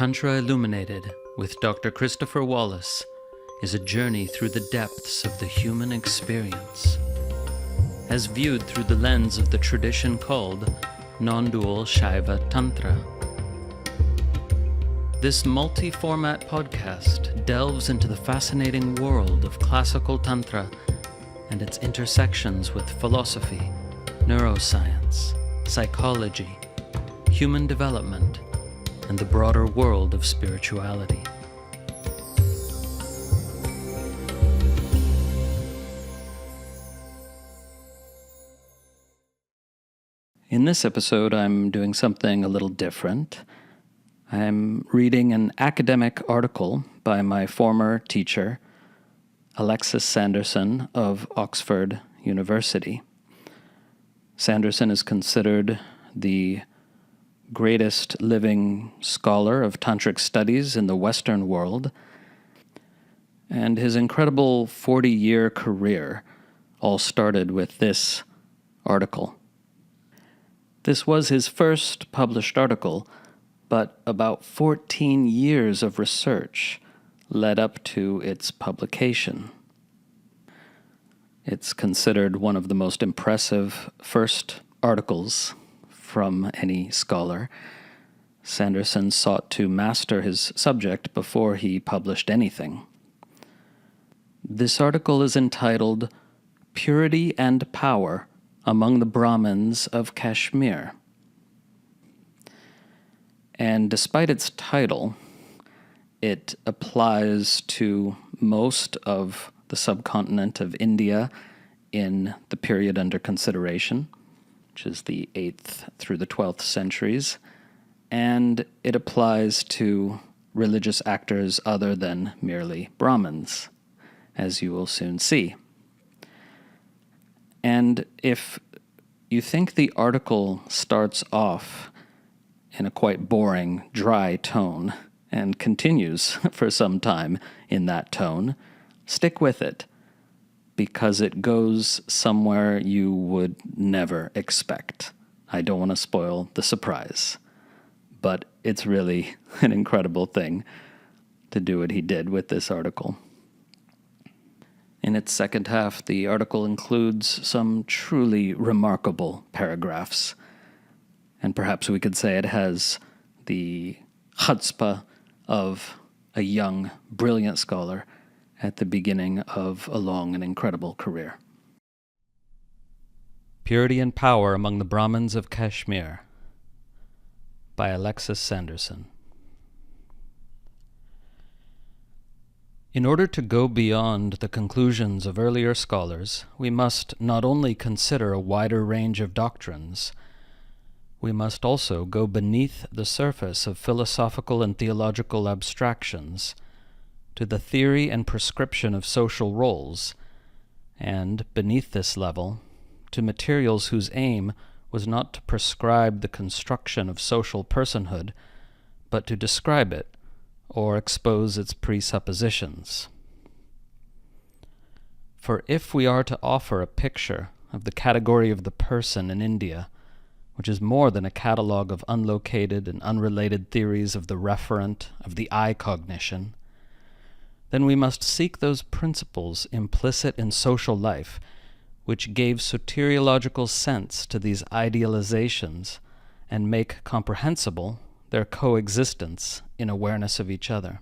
Tantra Illuminated with Dr. Christopher Wallace is a journey through the depths of the human experience, as viewed through the lens of the tradition called non-dual Shaiva Tantra. This multi-format podcast delves into the fascinating world of classical Tantra and its intersections with philosophy, neuroscience, psychology, human development, and the broader world of spirituality. In this episode, I'm doing something a little different. I'm reading an academic article by my former teacher, Alexis Sanderson of Oxford University. Sanderson is considered the greatest living scholar of Tantric studies in the Western world, and his incredible 40-year career all started with this article. This was his first published article, but about 14 years of research led up to its publication. It's considered one of the most impressive first articles from any scholar. Sanderson sought to master his subject before he published anything. This article is entitled Purity and Power Among the Brahmans of Kashmir. And despite its title, it applies to most of the subcontinent of India in the period under consideration, which is the 8th through the 12th centuries, and it applies to religious actors other than merely Brahmins, as you will soon see. And if you think the article starts off in a quite boring, dry tone and continues for some time in that tone, stick with it, because it goes somewhere you would never expect. I don't want to spoil the surprise, but it's really an incredible thing to do what he did with this article. In its second half, the article includes some truly remarkable paragraphs, and perhaps we could say it has the chutzpah of a young, brilliant scholar at the beginning of a long and incredible career. Purity and Power Among the Brahmans of Kashmir by Alexis Sanderson. In order to go beyond the conclusions of earlier scholars, we must not only consider a wider range of doctrines, we must also go beneath the surface of philosophical and theological abstractions to the theory and prescription of social roles, and, beneath this level, to materials whose aim was not to prescribe the construction of social personhood, but to describe it, or expose its presuppositions. For if we are to offer a picture of the category of the person in India, which is more than a catalogue of unlocated and unrelated theories of the referent, of the eye cognition, then we must seek those principles implicit in social life which gave soteriological sense to these idealizations and make comprehensible their coexistence in awareness of each other.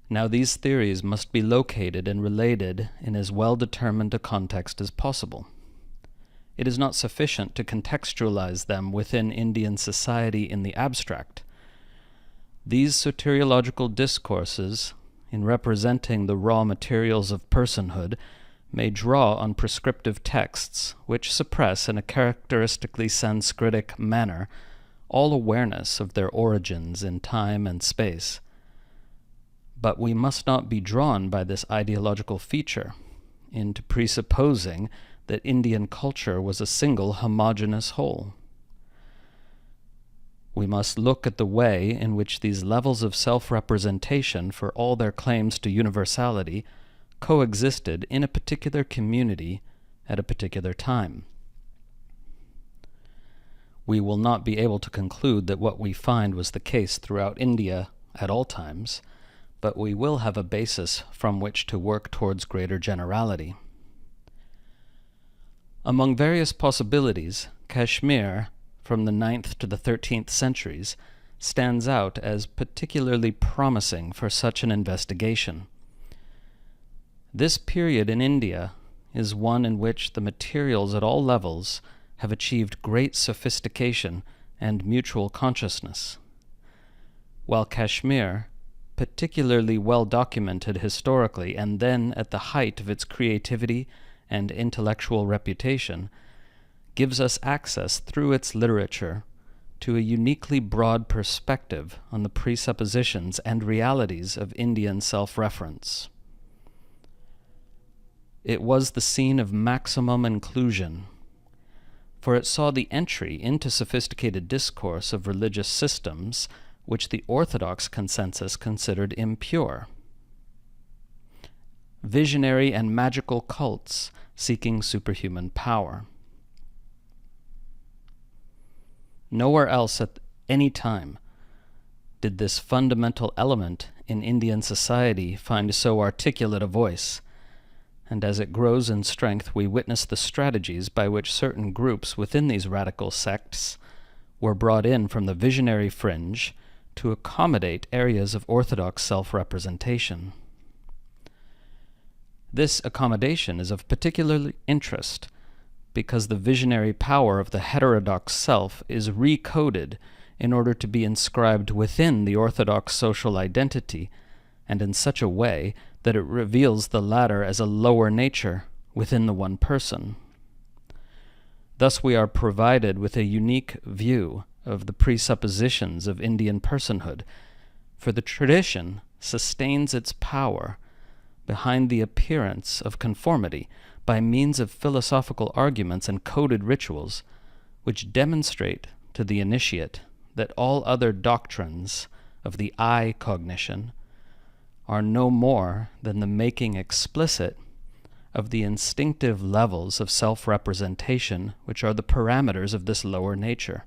Now these theories must be located and related in as well-determined a context as possible. It is not sufficient to contextualize them within Indian society in the abstract. These soteriological discourses, in representing the raw materials of personhood, may draw on prescriptive texts which suppress in a characteristically Sanskritic manner all awareness of their origins in time and space. But we must not be drawn by this ideological feature into presupposing that Indian culture was a single homogeneous whole. We must look at the way in which these levels of self-representation, for all their claims to universality, coexisted in a particular community at a particular time. we will not be able to conclude that what we find was the case throughout India at all times, but we will have a basis from which to work towards greater generality. Among various possibilities, Kashmir, from the 9th to the 13th centuries, stands out as particularly promising for such an investigation. This period in India is one in which the materials at all levels have achieved great sophistication and mutual consciousness, while Kashmir, particularly well documented historically and then at the height of its creativity and intellectual reputation, gives us access through its literature to a uniquely broad perspective on the presuppositions and realities of Indian self-reference. It was the scene of maximum inclusion, for it saw the entry into sophisticated discourse of religious systems which the orthodox consensus considered impure. Visionary and magical cults seeking superhuman power. Nowhere else at any time did this fundamental element in Indian society find so articulate a voice, and as it grows in strength, we witness the strategies by which certain groups within these radical sects were brought in from the visionary fringe to accommodate areas of orthodox self-representation. This accommodation is of particular interest because the visionary power of the heterodox self is recoded in order to be inscribed within the orthodox social identity, and in such a way that it reveals the latter as a lower nature within the one person. Thus we are provided with a unique view of the presuppositions of Indian personhood, for the tradition sustains its power behind the appearance of conformity by means of philosophical arguments and coded rituals, which demonstrate to the initiate that all other doctrines of the I cognition are no more than the making explicit of the instinctive levels of self-representation which are the parameters of this lower nature.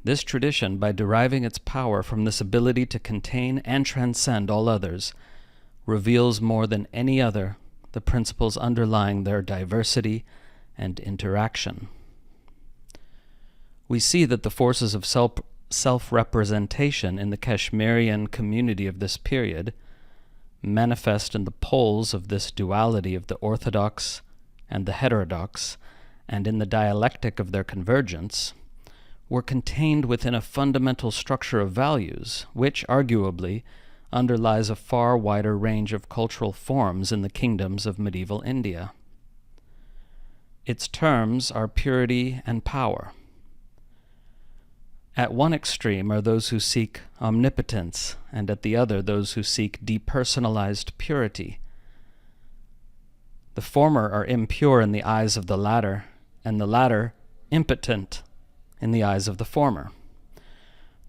This tradition, by deriving its power from this ability to contain and transcend all others, reveals more than any other the principles underlying their diversity and interaction. We see that the forces of self-representation in the Kashmirian community of this period, manifest in the poles of this duality of the orthodox and the heterodox, and in the dialectic of their convergence, were contained within a fundamental structure of values, which, arguably, underlies a far wider range of cultural forms in the kingdoms of medieval India. Its terms are purity and power. At one extreme are those who seek omnipotence, and at the other those who seek depersonalized purity. The former are impure in the eyes of the latter, and the latter impotent in the eyes of the former.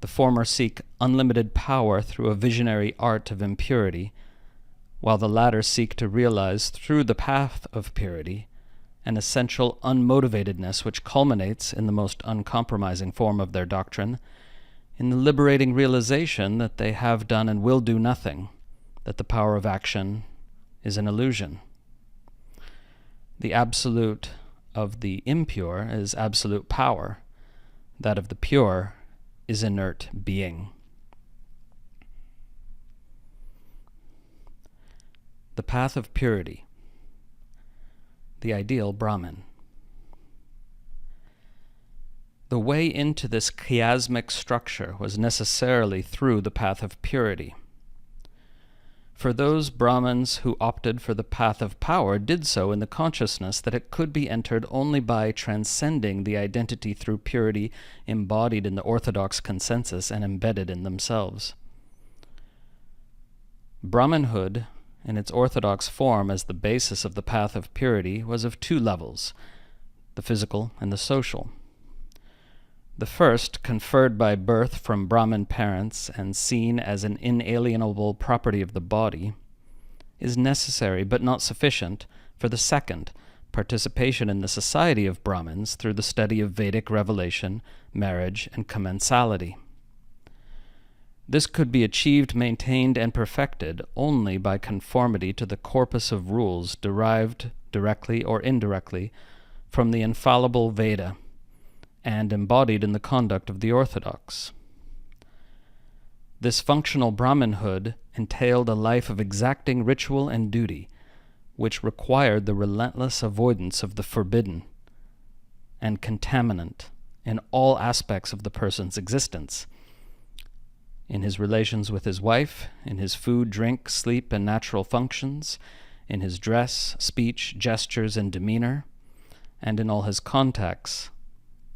The former seek unlimited power through a visionary art of impurity, while the latter seek to realize through the path of purity an essential unmotivatedness which culminates in the most uncompromising form of their doctrine, in the liberating realization that they have done and will do nothing, that the power of action is an illusion. The absolute of the impure is absolute power, that of the pure is inert being. The path of purity. The ideal Brahmin. The way into this chiasmic structure was necessarily through the path of purity. For those Brahmins who opted for the path of power did so in the consciousness that it could be entered only by transcending the identity through purity embodied in the orthodox consensus and embedded in themselves. Brahmanhood, in its orthodox form as the basis of the path of purity, was of two levels, the physical and the social. The first, conferred by birth from Brahmin parents and seen as an inalienable property of the body, is necessary but not sufficient for the second, participation in the society of Brahmins through the study of Vedic revelation, marriage, and commensality. This could be achieved, maintained, and perfected only by conformity to the corpus of rules derived directly or indirectly from the infallible Veda and embodied in the conduct of the orthodox. This functional Brahminhood entailed a life of exacting ritual and duty, which required the relentless avoidance of the forbidden and contaminant in all aspects of the person's existence, in his relations with his wife, in his food, drink, sleep, and natural functions, in his dress, speech, gestures, and demeanor, and in all his contacts,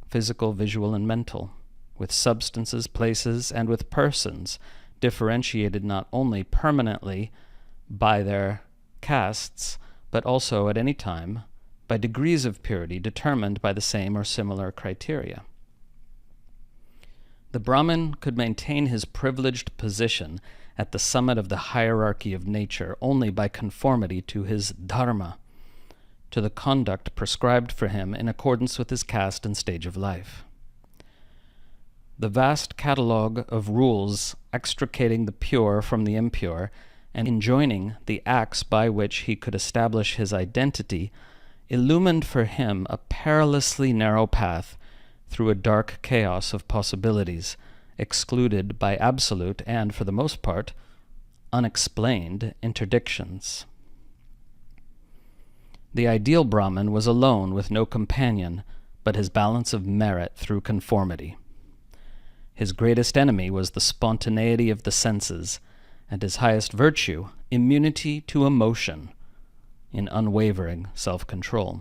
physical, visual, and mental, with substances, places, and with persons, differentiated not only permanently by their castes, but also at any time by degrees of purity determined by the same or similar criteria. The Brahmin could maintain his privileged position at the summit of the hierarchy of nature only by conformity to his dharma, to the conduct prescribed for him in accordance with his caste and stage of life. The vast catalogue of rules extricating the pure from the impure and enjoining the acts by which he could establish his identity illumined for him a perilously narrow path through a dark chaos of possibilities, excluded by absolute and, for the most part, unexplained interdictions. The ideal Brahmin was alone with no companion but his balance of merit through conformity. His greatest enemy was the spontaneity of the senses, and his highest virtue, immunity to emotion, in unwavering self-control.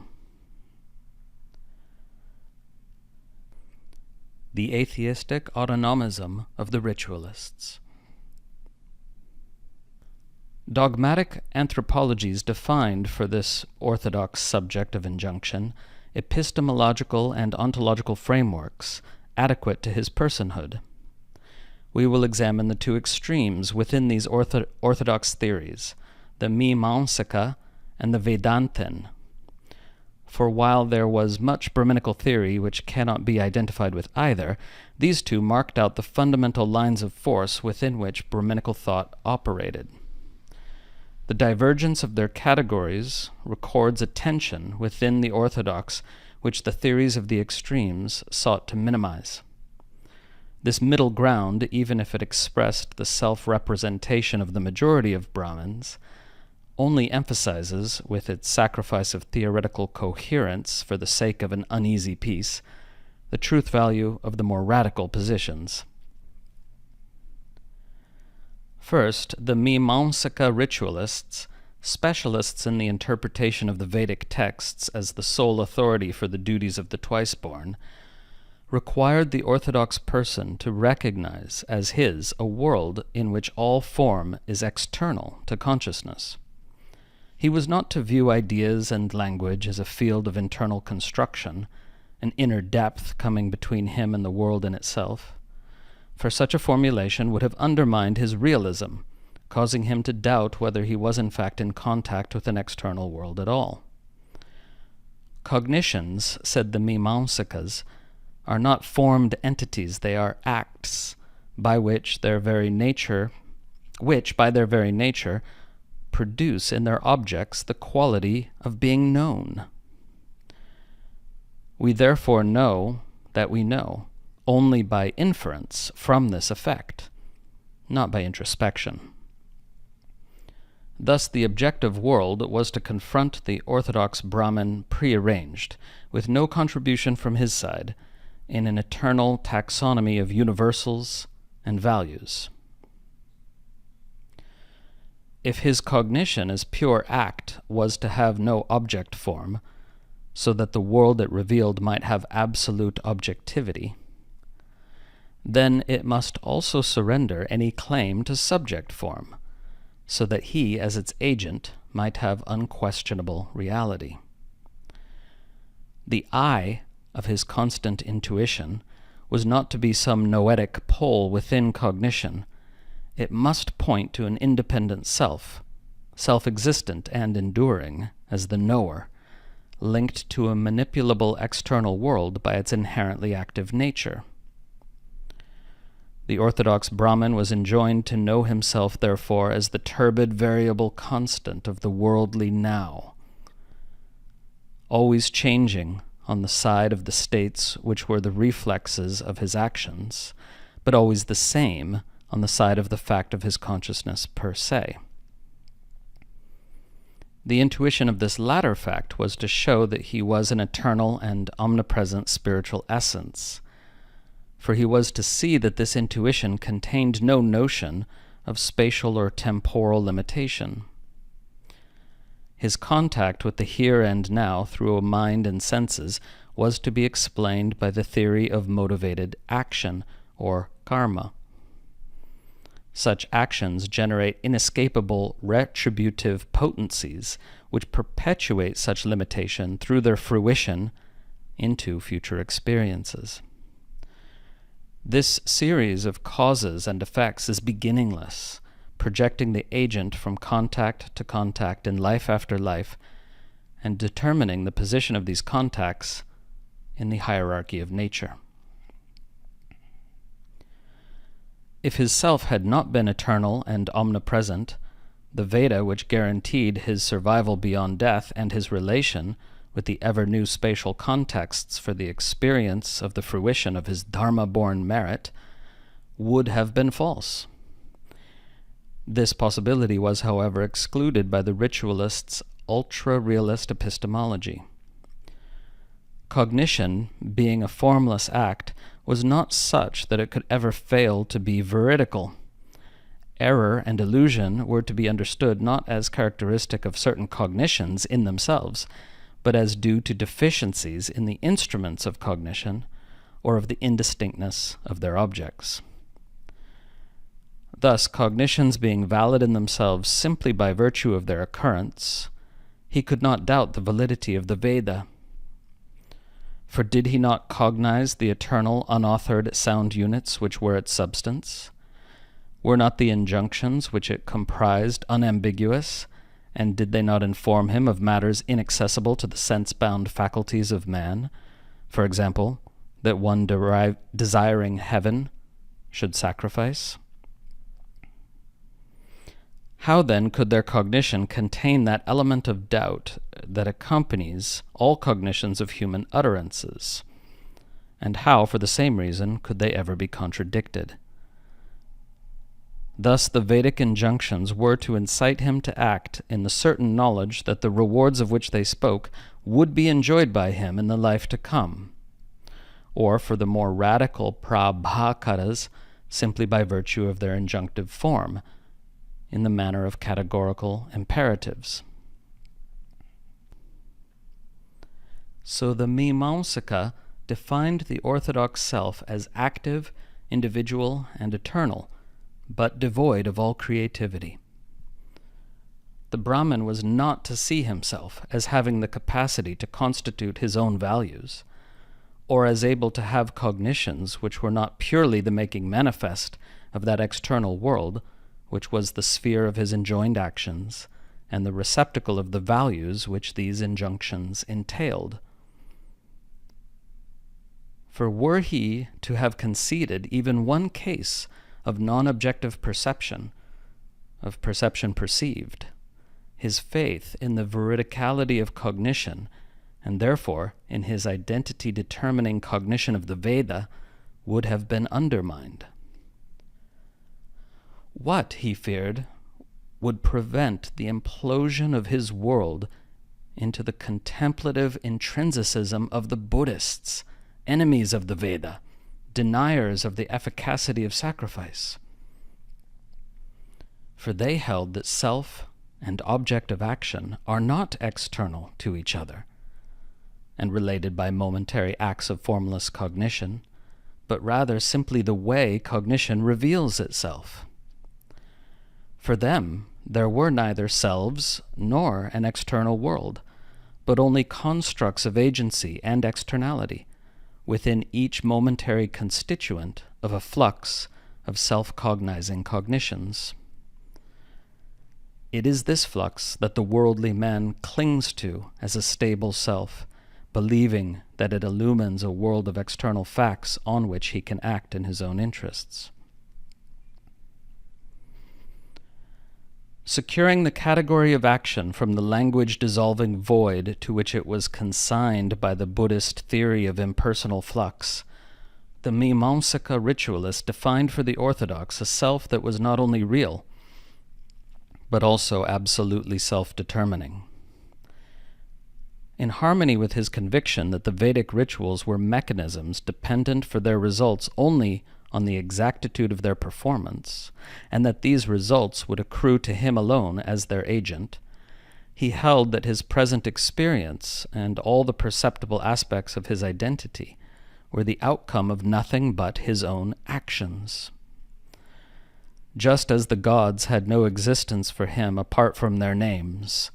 The atheistic autonomism of the ritualists. Dogmatic anthropologies defined for this orthodox subject of injunction epistemological and ontological frameworks adequate to his personhood. We will examine the two extremes within these orthodox theories, the Mīmāṅsaka and the Vedantin. For while there was much Brahmanical theory which cannot be identified with either, these two marked out the fundamental lines of force within which Brahmanical thought operated. The divergence of their categories records a tension within the orthodox which the theories of the extremes sought to minimize. This middle ground, even if it expressed the self-representation of the majority of Brahmins, only emphasizes, with its sacrifice of theoretical coherence for the sake of an uneasy peace, the truth value of the more radical positions. First, the Mīmāṅsaka ritualists, specialists in the interpretation of the Vedic texts as the sole authority for the duties of the twice-born, required the orthodox person to recognize as his a world in which all form is external to consciousness. He was not to view ideas and language as a field of internal construction, an inner depth coming between him and the world in itself, for such a formulation would have undermined his realism, causing him to doubt whether he was in fact in contact with an external world at all. Cognitions, said the Mīmāṅsakas, are not formed entities, they are acts which by their very nature produce in their objects the quality of being known. We therefore know that we know only by inference from this effect, not by introspection. Thus the objective world was to confront the orthodox Brahmin prearranged, with no contribution from his side, in an eternal taxonomy of universals and values. If his cognition as pure act was to have no object form, so that the world it revealed might have absolute objectivity, then it must also surrender any claim to subject form, so that he, as its agent, might have unquestionable reality. The I of his constant intuition was not to be some noetic pole within cognition. It must point to an independent self, self-existent and enduring as the knower, linked to a manipulable external world by its inherently active nature. The orthodox Brahmin was enjoined to know himself, therefore, as the turbid variable constant of the worldly now, always changing on the side of the states which were the reflexes of his actions, but always the same on the side of the fact of his consciousness per se. The intuition of this latter fact was to show that he was an eternal and omnipresent spiritual essence, for he was to see that this intuition contained no notion of spatial or temporal limitation. His contact with the here and now through a mind and senses was to be explained by the theory of motivated action, or karma. Such actions generate inescapable retributive potencies which perpetuate such limitation through their fruition into future experiences. This series of causes and effects is beginningless, projecting the agent from contact to contact in life after life, and determining the position of these contacts in the hierarchy of nature. If his self had not been eternal and omnipresent, the Veda, which guaranteed his survival beyond death and his relation with the ever-new spatial contexts for the experience of the fruition of his dharma-born merit, would have been false. This possibility was, however, excluded by the ritualist's ultra-realist epistemology. Cognition, being a formless act, was not such that it could ever fail to be veridical. Error and illusion were to be understood not as characteristic of certain cognitions in themselves, but as due to deficiencies in the instruments of cognition or of the indistinctness of their objects. Thus, cognitions being valid in themselves simply by virtue of their occurrence, he could not doubt the validity of the Veda. For did he not cognize the eternal, unauthored sound units which were its substance? Were not the injunctions which it comprised unambiguous, and did they not inform him of matters inaccessible to the sense-bound faculties of man? For example, that one desiring heaven should sacrifice? How then could their cognition contain that element of doubt that accompanies all cognitions of human utterances? And how, for the same reason, could they ever be contradicted? Thus the Vedic injunctions were to incite him to act in the certain knowledge that the rewards of which they spoke would be enjoyed by him in the life to come, or for the more radical prabhakaras, simply by virtue of their injunctive form, in the manner of categorical imperatives. So the Mimamsaka defined the orthodox self as active, individual, and eternal, but devoid of all creativity. The Brahmin was not to see himself as having the capacity to constitute his own values, or as able to have cognitions which were not purely the making manifest of that external world, which was the sphere of his enjoined actions, and the receptacle of the values which these injunctions entailed. For were he to have conceded even one case of non-objective perception, of perception perceived, his faith in the veridicality of cognition, and therefore in his identity-determining cognition of the Veda, would have been undermined. What, he feared, would prevent the implosion of his world into the contemplative intrinsicism of the Buddhists, enemies of the Veda, deniers of the efficacy of sacrifice? For they held that self and object of action are not external to each other, and related by momentary acts of formless cognition, but rather simply the way cognition reveals itself. For them, there were neither selves nor an external world, but only constructs of agency and externality, within each momentary constituent of a flux of self-cognizing cognitions. It is this flux that the worldly man clings to as a stable self, believing that it illumines a world of external facts on which he can act in his own interests. Securing the category of action from the language-dissolving void to which it was consigned by the Buddhist theory of impersonal flux, the Mimamsaka ritualist defined for the orthodox a self that was not only real, but also absolutely self-determining. In harmony with his conviction that the Vedic rituals were mechanisms dependent for their results only on the exactitude of their performance, and that these results would accrue to him alone as their agent, he held that his present experience and all the perceptible aspects of his identity were the outcome of nothing but his own actions. Just as the gods had no existence for him apart from their names,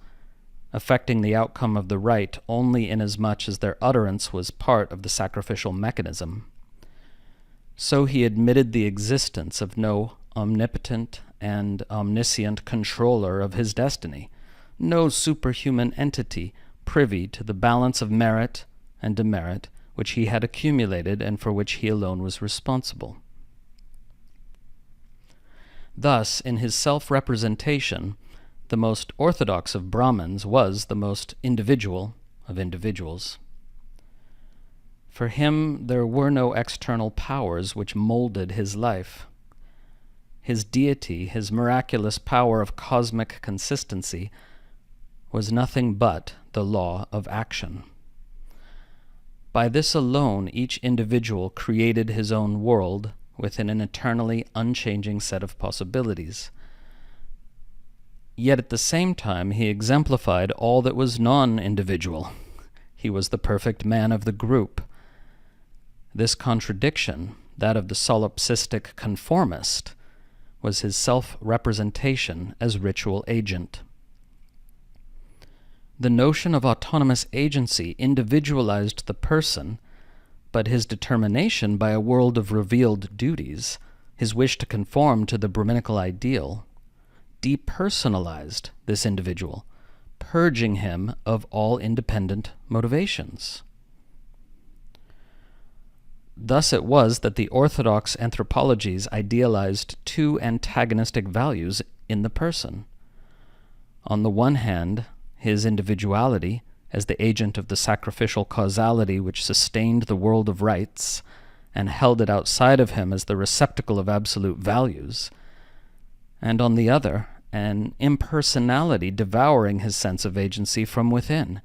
affecting the outcome of the rite only inasmuch as their utterance was part of the sacrificial mechanism, so he admitted the existence of no omnipotent and omniscient controller of his destiny, no superhuman entity privy to the balance of merit and demerit which he had accumulated and for which he alone was responsible. Thus, in his self-representation, the most orthodox of Brahmins was the most individual of individuals. For him, there were no external powers which molded his life. His deity, his miraculous power of cosmic consistency, was nothing but the law of action. By this alone, each individual created his own world within an eternally unchanging set of possibilities. Yet at the same time, he exemplified all that was non-individual. He was the perfect man of the group. This contradiction, that of the solipsistic conformist, was his self-representation as ritual agent. The notion of autonomous agency individualized the person, but his determination by a world of revealed duties, his wish to conform to the Brahmanical ideal, depersonalized this individual, purging him of all independent motivations. Thus it was that the orthodox anthropologies idealized two antagonistic values in the person. On the one hand, his individuality as the agent of the sacrificial causality which sustained the world of rites and held it outside of him as the receptacle of absolute values, and on the other, an impersonality devouring his sense of agency from within,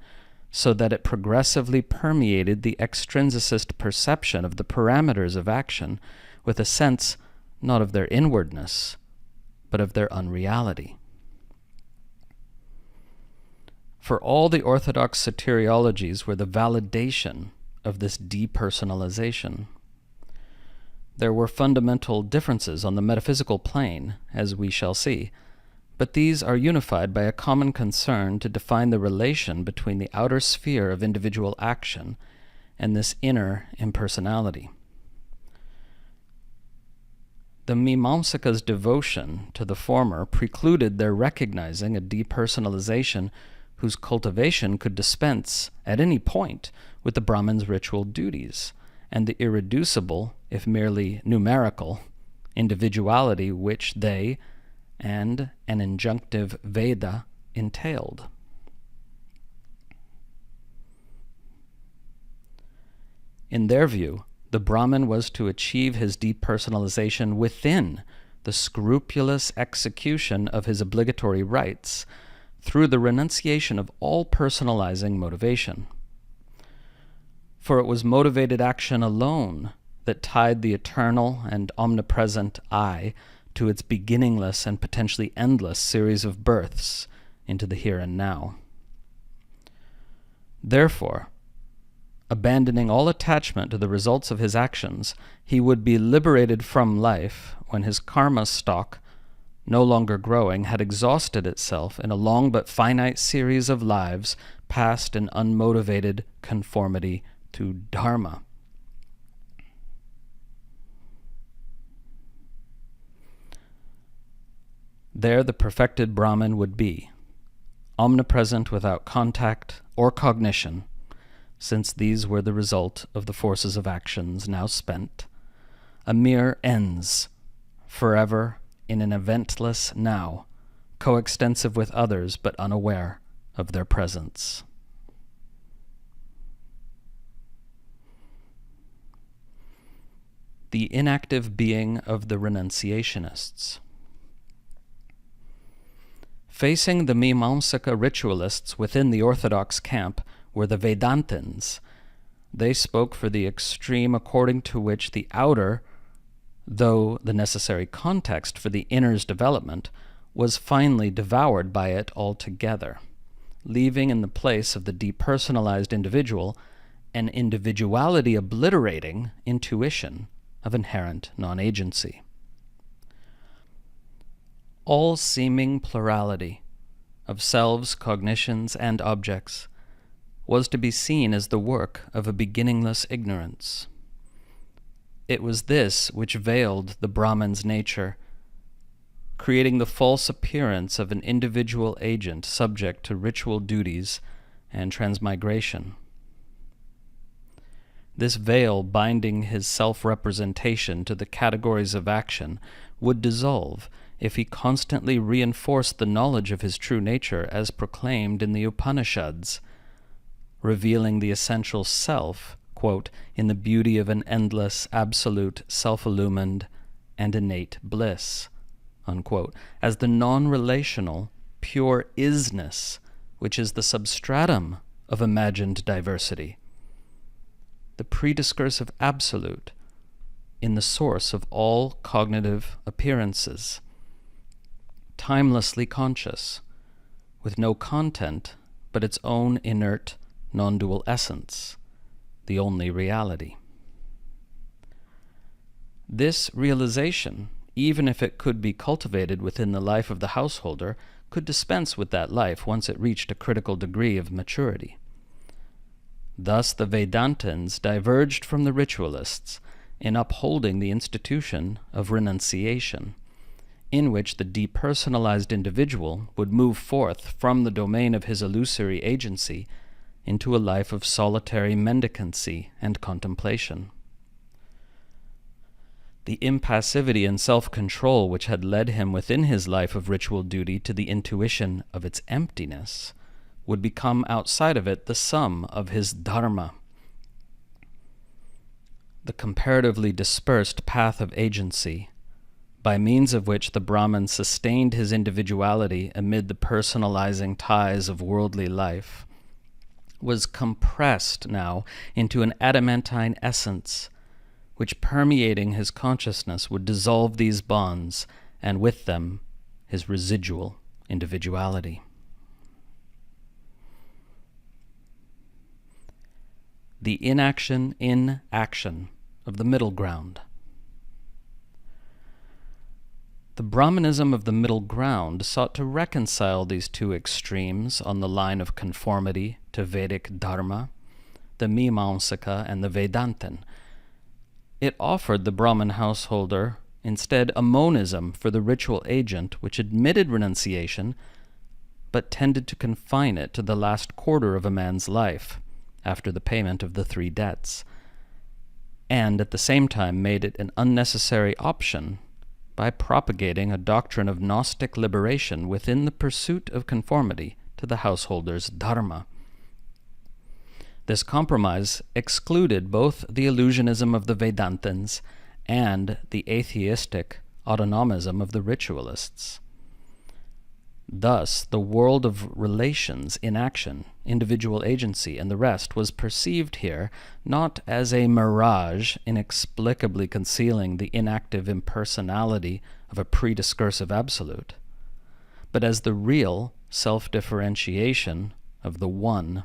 so that it progressively permeated the extrinsicist perception of the parameters of action with a sense not of their inwardness, but of their unreality. For all the orthodox soteriologies were the validation of this depersonalization. There were fundamental differences on the metaphysical plane, as we shall see, but these are unified by a common concern to define the relation between the outer sphere of individual action and this inner impersonality. The Mimamsaka's devotion to the former precluded their recognizing a depersonalization whose cultivation could dispense at any point with the Brahmin's ritual duties and the irreducible, if merely numerical, individuality which they and an injunctive Veda entailed. In their view, the Brahmin was to achieve his depersonalization within the scrupulous execution of his obligatory rites through the renunciation of all personalizing motivation. For it was motivated action alone that tied the eternal and omnipresent I to its beginningless and potentially endless series of births into the here and now. Therefore, abandoning all attachment to the results of his actions, he would be liberated from life when his karma stock, no longer growing, had exhausted itself in a long but finite series of lives passed in unmotivated conformity to dharma. There the perfected Brahman would be, omnipresent without contact or cognition, since these were the result of the forces of actions now spent, a mere ens, forever in an eventless now, coextensive with others but unaware of their presence. The inactive being of the renunciationists. Facing the Mimamsaka ritualists within the orthodox camp were the Vedantins. They spoke for the extreme according to which the outer, though the necessary context for the inner's development, was finally devoured by it altogether, leaving in the place of the depersonalized individual an individuality-obliterating intuition of inherent non-agency. All seeming plurality of selves, cognitions, and objects was to be seen as the work of a beginningless ignorance. It was this which veiled the Brahman's nature, creating the false appearance of an individual agent subject to ritual duties and transmigration. This veil binding his self-representation to the categories of action would dissolve if he constantly reinforced the knowledge of his true nature as proclaimed in the Upanishads, revealing the essential self, quote, in the beauty of an endless, absolute, self-illumined, and innate bliss, unquote, as the non-relational, pure isness, which is the substratum of imagined diversity, the prediscursive absolute in the source of all cognitive appearances, timelessly conscious, with no content but its own inert, non-dual essence, the only reality. This realization, even if it could be cultivated within the life of the householder, could dispense with that life once it reached a critical degree of maturity. Thus the Vedantins diverged from the ritualists in upholding the institution of renunciation, in which the depersonalized individual would move forth from the domain of his illusory agency into a life of solitary mendicancy and contemplation. The impassivity and self-control which had led him within his life of ritual duty to the intuition of its emptiness would become outside of it the sum of his dharma, the comparatively dispersed path of agency, by means of which the Brahman sustained his individuality amid the personalizing ties of worldly life, was compressed now into an adamantine essence, which permeating his consciousness would dissolve these bonds, and with them his residual individuality. The inaction in action of the middle ground. The Brahmanism of the middle ground sought to reconcile these two extremes on the line of conformity to Vedic dharma, the Mimamsaka and the Vedantin. It offered the Brahmin householder instead a monism for the ritual agent which admitted renunciation but tended to confine it to the last quarter of a man's life, after the payment of the 3 debts, and at the same time made it an unnecessary option by propagating a doctrine of Gnostic liberation within the pursuit of conformity to the householder's dharma. This compromise excluded both the illusionism of the Vedantins and the atheistic autonomism of the ritualists. Thus, the world of relations, inaction, individual agency, and the rest was perceived here not as a mirage inexplicably concealing the inactive impersonality of a prediscursive absolute, but as the real self-differentiation of the One.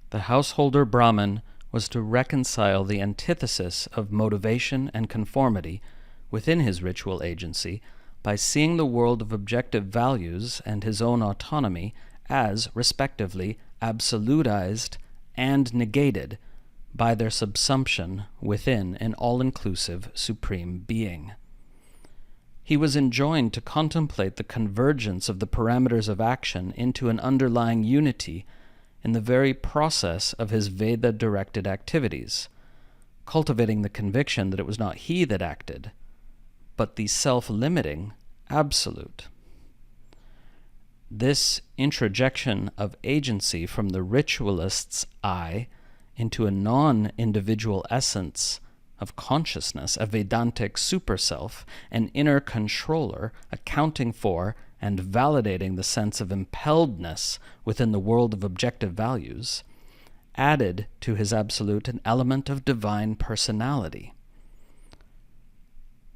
The householder Brahman was to reconcile the antithesis of motivation and conformity within his ritual agency by seeing the world of objective values and his own autonomy as, respectively, absolutized and negated by their subsumption within an all-inclusive supreme being. he was enjoined to contemplate the convergence of the parameters of action into an underlying unity in the very process of his Veda-directed activities, cultivating the conviction that it was not he that acted, but the self-limiting absolute. This introjection of agency from the ritualist's I into a non-individual essence of consciousness, a Vedantic superself, an inner controller accounting for and validating the sense of impelledness within the world of objective values, added to his absolute an element of divine personality.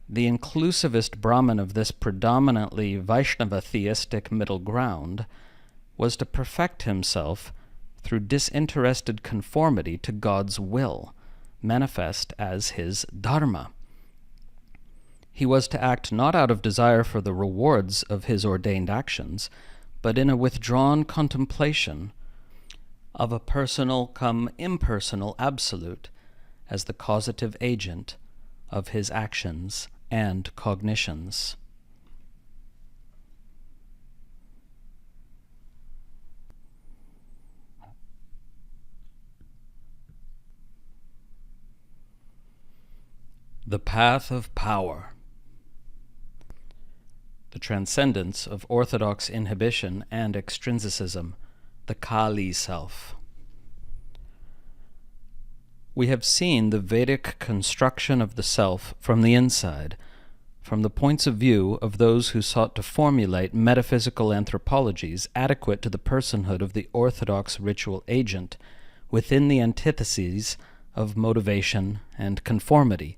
The inclusivist Brahman of this predominantly Vaishnava theistic middle ground was to perfect himself through disinterested conformity to God's will, manifest as his dharma. He was to act not out of desire for the rewards of his ordained actions, but in a withdrawn contemplation of a personal come impersonal absolute as the causative agent of his actions and cognitions. The path of power. The transcendence of orthodox inhibition and extrinsicism, the Kali self. We have seen the Vedic construction of the self from the inside, from the points of view of those who sought to formulate metaphysical anthropologies adequate to the personhood of the orthodox ritual agent within the antitheses of motivation and conformity,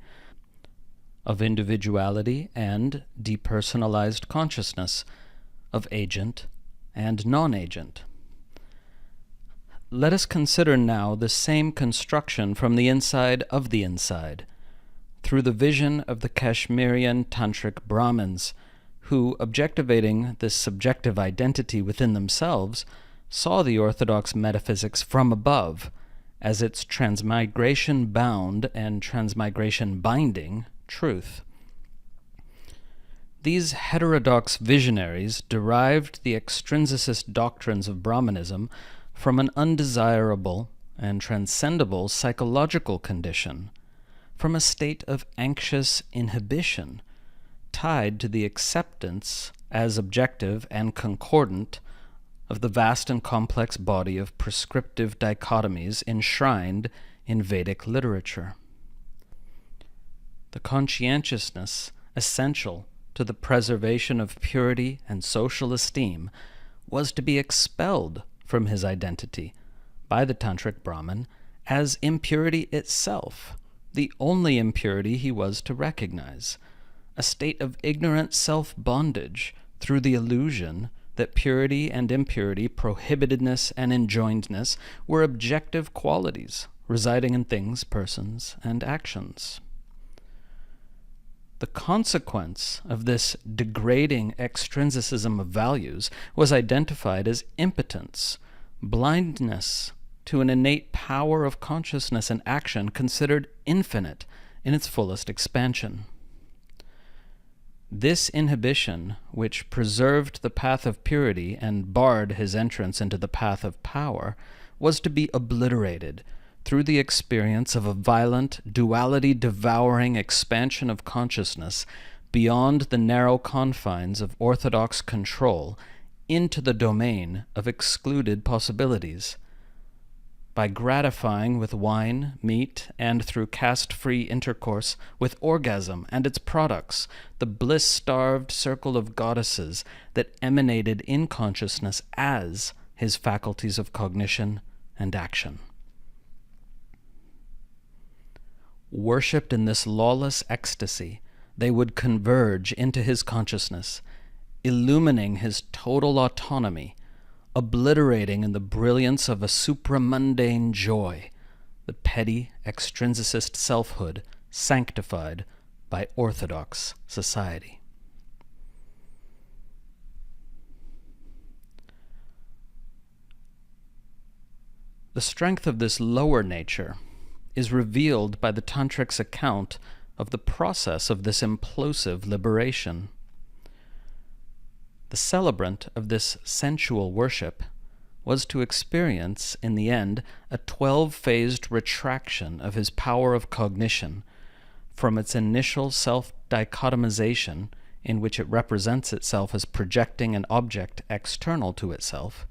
of individuality and depersonalized consciousness, of agent and non-agent. Let us consider now the same construction from the inside of the inside, through the vision of the Kashmirian Tantric Brahmins, who, objectivating this subjective identity within themselves, saw the orthodox metaphysics from above as its transmigration-bound and transmigration-binding truth. These heterodox visionaries derived the extrinsicist doctrines of Brahmanism from an undesirable and transcendable psychological condition, from a state of anxious inhibition tied to the acceptance as objective and concordant of the vast and complex body of prescriptive dichotomies enshrined in Vedic literature. The conscientiousness essential to the preservation of purity and social esteem was to be expelled from his identity by the Tantric Brahman as impurity itself, the only impurity he was to recognize, a state of ignorant self-bondage through the illusion that purity and impurity, prohibitedness and enjoinedness were objective qualities residing in things, persons, and actions. The consequence of this degrading extrinsicism of values was identified as impotence, blindness to an innate power of consciousness and action considered infinite in its fullest expansion. This inhibition, which preserved the path of purity and barred his entrance into the path of power, was to be obliterated through the experience of a violent, duality-devouring expansion of consciousness beyond the narrow confines of orthodox control into the domain of excluded possibilities. By gratifying with wine, meat, and through caste-free intercourse with orgasm and its products, the bliss-starved circle of goddesses that emanated in consciousness as his faculties of cognition and action. Worshipped in this lawless ecstasy, they would converge into his consciousness, illumining his total autonomy, obliterating in the brilliance of a supramundane joy the petty extrinsicist selfhood sanctified by orthodox society. The strength of this lower nature is revealed by the Tantric's account of the process of this implosive liberation. The celebrant of this sensual worship was to experience, in the end, a 12-phased retraction of his power of cognition from its initial self-dichotomization, in which it represents itself as projecting an object external to itself,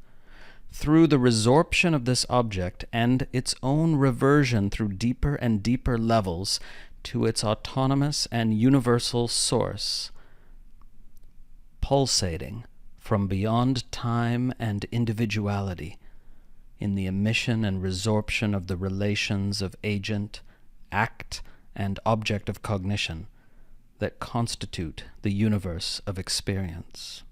through the resorption of this object and its own reversion through deeper and deeper levels to its autonomous and universal source, pulsating from beyond time and individuality in the emission and resorption of the relations of agent, act, and object of cognition that constitute the universe of experience.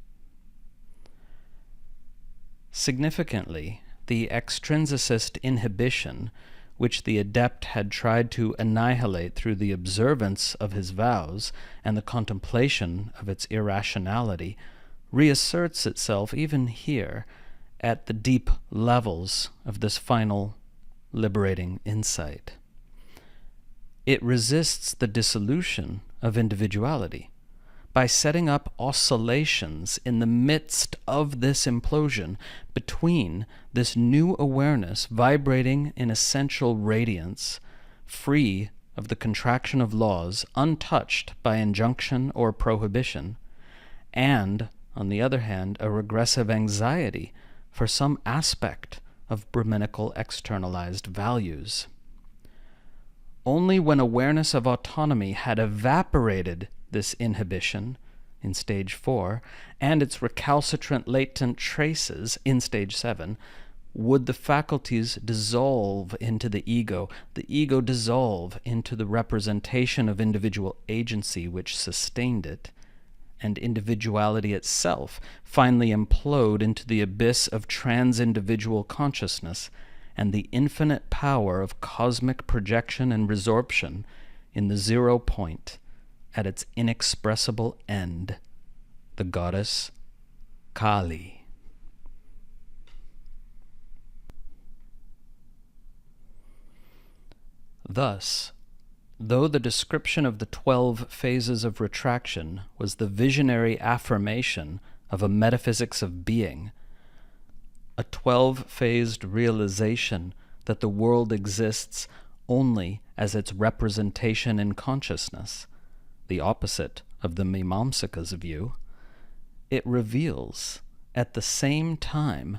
Significantly, the extrinsicist inhibition, which the adept had tried to annihilate through the observance of his vows and the contemplation of its irrationality, reasserts itself even here at the deep levels of this final liberating insight. It resists the dissolution of individuality by setting up oscillations in the midst of this implosion between this new awareness vibrating in essential radiance, free of the contraction of laws, untouched by injunction or prohibition, and, on the other hand, a regressive anxiety for some aspect of Brahmanical externalized values. Only when awareness of autonomy had evaporated this inhibition in stage 4 and its recalcitrant latent traces in stage 7 would the faculties dissolve into the ego dissolve into the representation of individual agency which sustained it, and individuality itself finally implode into the abyss of trans-individual consciousness and the infinite power of cosmic projection and resorption in the 0 point at its inexpressible end, the goddess Kali. Thus, though the description of the 12 phases of retraction was the visionary affirmation of a metaphysics of being, a 12-phased realization that the world exists only as its representation in consciousness, the opposite of the Mimamsaka's view, it reveals at the same time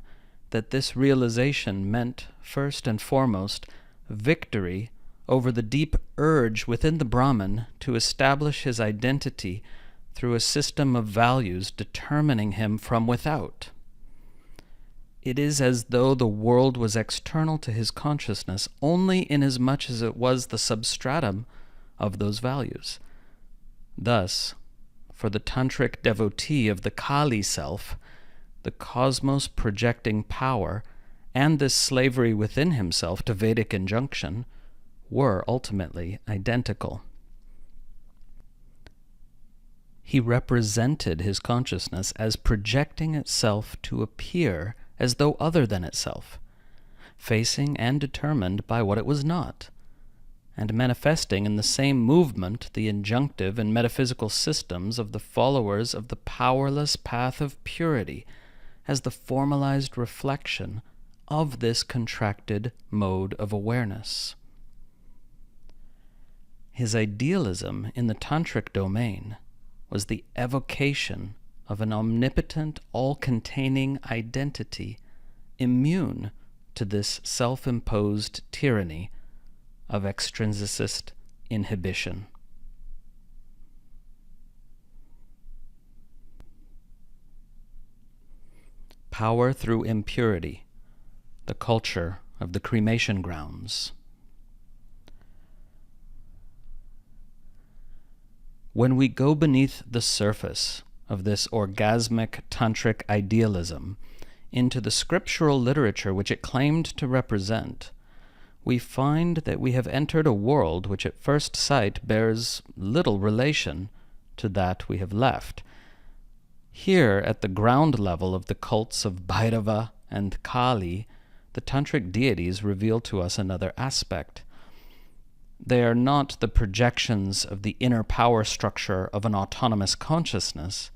that this realization meant, first and foremost, victory over the deep urge within the Brahmin to establish his identity through a system of values determining him from without. It is as though the world was external to his consciousness only inasmuch as it was the substratum of those values. Thus, for the Tantric devotee of the Kali self, the cosmos projecting power and this slavery within himself to Vedic injunction were ultimately identical. He represented his consciousness as projecting itself to appear as though other than itself, facing and determined by what it was not, and manifesting in the same movement the injunctive and metaphysical systems of the followers of the powerless path of purity as the formalized reflection of this contracted mode of awareness. His idealism in the Tantric domain was the evocation of an omnipotent, all-containing identity immune to this self-imposed tyranny of extrinsicist inhibition. Power through impurity, the culture of the cremation grounds. When we go beneath the surface of this orgasmic tantric idealism into the scriptural literature which it claimed to represent, we find that we have entered a world which at first sight bears little relation to that we have left. Here, at the ground level of the cults of Bhairava and Kali, the tantric deities reveal to us another aspect. They are not the projections of the inner power structure of an autonomous consciousness,